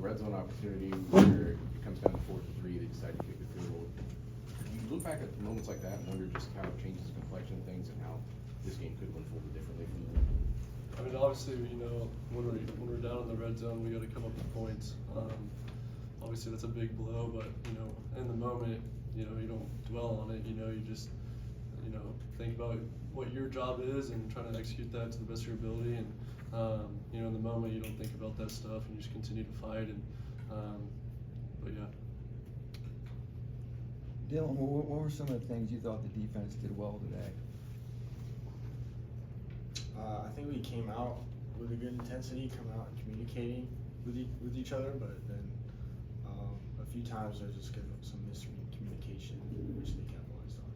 red zone opportunity where it comes down to 4th and 3, they decide to kick the field goal. You look back at moments like that and wonder just how it changes the complexion of things and how this game could have unfolded differently from the I mean, obviously, when we're down in the red zone, we got to come up with points. Obviously, that's a big blow, but in the moment, you don't dwell on it. You just think about what your job is and trying to execute that to the best of your ability. And in the moment, you don't think about that stuff, and you just continue to fight. And but yeah. Dylan, what were some of the things you thought the defense did well today? I think we came out with a good intensity, come out and communicating with each other, but then a few times there's just some miscommunication, which they capitalized on.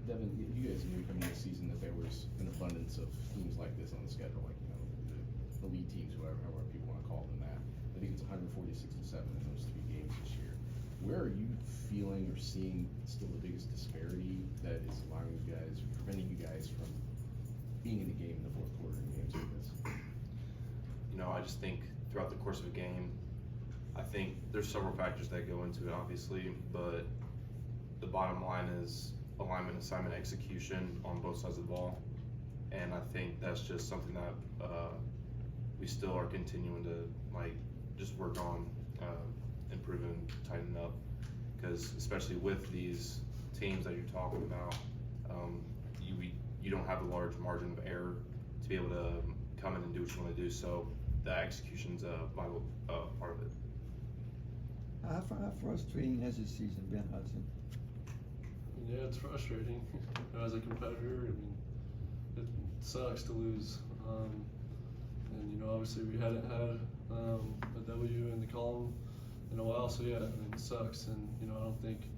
Devin, you guys knew coming into the season that there was an abundance of teams like this on the schedule, like the elite teams, however people want to call them that. I think it's 140-67 in those 3 games this year. Where are you feeling or seeing still the biggest disparity that is allowing you guys, preventing you guys from being in the game in the 4th quarter in games like this? I just think throughout the course of a game, I think there's several factors that go into it, obviously, but the bottom line is alignment, assignment, execution on both sides of the ball, and I think that's just something that we still are continuing to just work on, improving, tighten up, because especially with these teams that you're talking about, you don't have a large margin of error to be able to come in and do what you want to do. So the execution's a vital part of it. How frustrating has this season been, Hudson? Yeah, it's frustrating. As a competitor, it sucks to lose. And obviously we hadn't had a W in the column in a while, so yeah, it sucks. And I don't think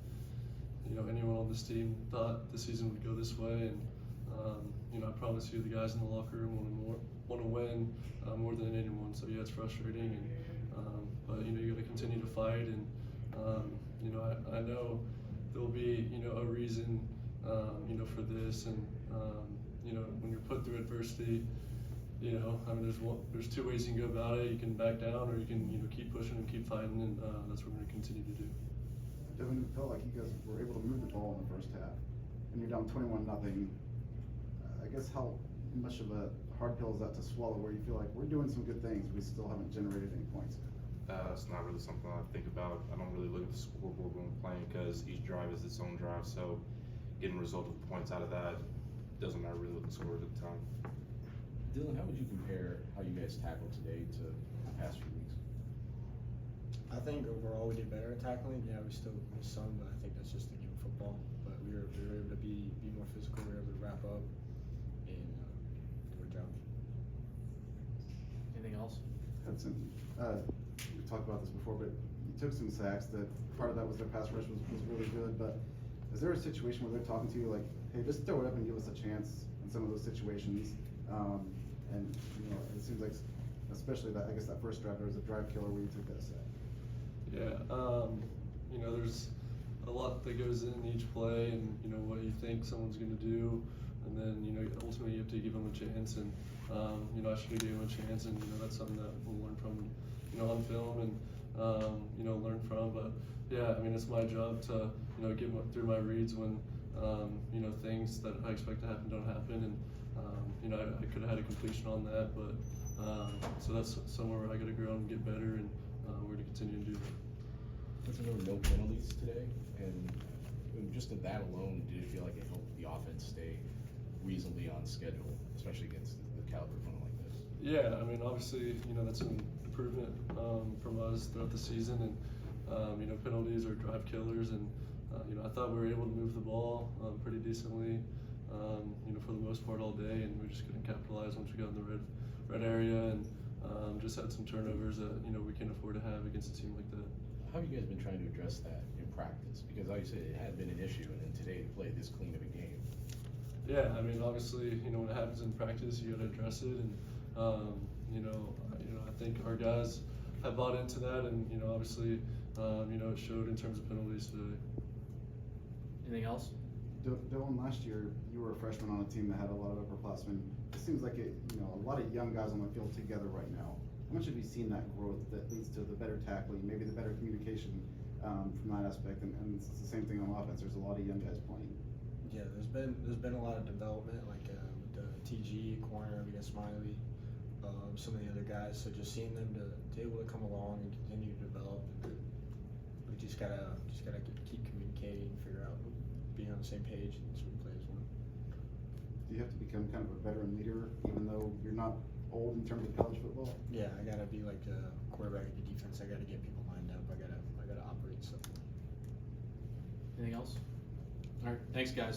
anyone on this team thought the season would go this way. And I promise you, the guys in the locker room want to win more than anyone. So yeah, it's frustrating. And but you got to continue to fight. And I know there'll be a reason for this. And when you're put through adversity, there's 2 ways you can go about it. You can back down, or you can keep pushing and keep fighting, and that's what we're going to continue to do. Devin, it felt like you guys were able to move the ball in the first half, and you're down 21-0. I guess how much of a hard pill is that to swallow, where you feel like we're doing some good things, we still haven't generated any points? It's not really something I think about. I don't really look at the scoreboard when we're playing, because each drive is its own drive. So getting resultant points out of that doesn't matter really what the score is at the time. Dylan, how would you compare how you guys tackled today to the past few weeks? I think overall we did better at tackling. Yeah, we still missed some, but I think that's just the game of football. But we were able to be more physical. We were able to wrap up and do our job. Anything else? Hudson, we talked about this before, but you took some sacks. That part of that was their pass rush was really good. But is there a situation where they're talking to you like, hey, just throw it up and give us a chance in some of those situations? And it seems like, especially that, I guess that first drive, there was a drive killer where you took that sack. Yeah, there's a lot that goes in each play, and what you think someone's going to do, and then ultimately you have to give them a chance. And I should have given them a chance, and that's something that we'll learn from on film and learn from. But yeah, it's my job to get through my reads when things that I expect to happen don't happen. And I could have had a completion on that, but so that's somewhere where I got to grow and get better, and we're going to continue to do that. There were no penalties today, and just at that alone, did it feel like it helped the offense stay reasonably on schedule, especially against the caliber opponent like this? Yeah, obviously, that's an improvement from us throughout the season, and penalties are drive killers, and I thought we were able to move the ball pretty decently. For the most part all day, and we just couldn't capitalize once we got in the red area, and just had some turnovers that we can't afford to have against a team like that. How have you guys been trying to address that in practice? Because like you said, it had been an issue, and then today to play this clean of a game. Yeah, obviously, when it happens in practice, you got to address it, and I think our guys have bought into that, and obviously, it showed in terms of penalties today. Anything else? Dylan, last year you were a freshman on a team that had a lot of upperclassmen. It seems like a lot of young guys on the field together right now. How much have you seen that growth that leads to the better tackling, maybe the better communication from that aspect? And it's the same thing on offense. There's a lot of young guys playing. Yeah, there's been a lot of development, like with the TG corner against Smiley, some of the other guys. So just seeing them to able to come along and continue to develop. We just gotta keep communicating, figure out, being on the same page, and so we play as one. Do you have to become kind of a veteran leader, even though you're not old in terms of college football? Yeah, I gotta be like a quarterback of the defense. I gotta get people lined up. I gotta operate. So. Anything else? Alright, thanks guys.